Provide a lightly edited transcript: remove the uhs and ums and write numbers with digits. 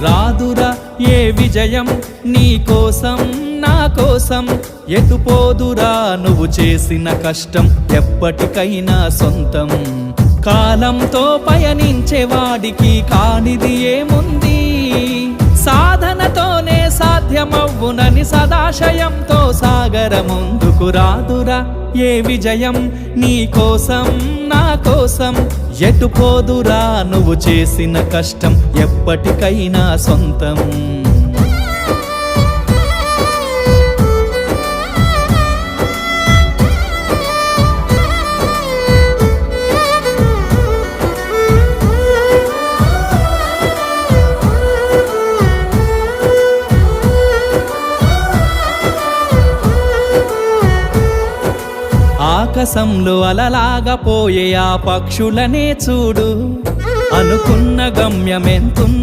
రాదురా ఏ విజయం నీ కోసం నా కోసం, ఎటుపోదురా నువ్వు చేసిన కష్టం ఎప్పటికైనా సొంతం. కాలంతో పయనించేవాడికి కానిది ఏముంది, సాధనతోనే సాధ్యమవ్వునని సదాశయంతో సాగర ముందుకు. రాదురా ఏ విజయం నీ కోసం నా కోసం, ఎటుపోదురా నువ్వు చేసిన కష్టం ఎప్పటికైనా సొంతం. ఆకాశంలో అలలాగా పోయే ఆ పక్షులనే చూడు, అనుకున్న గమ్యమెంతున్న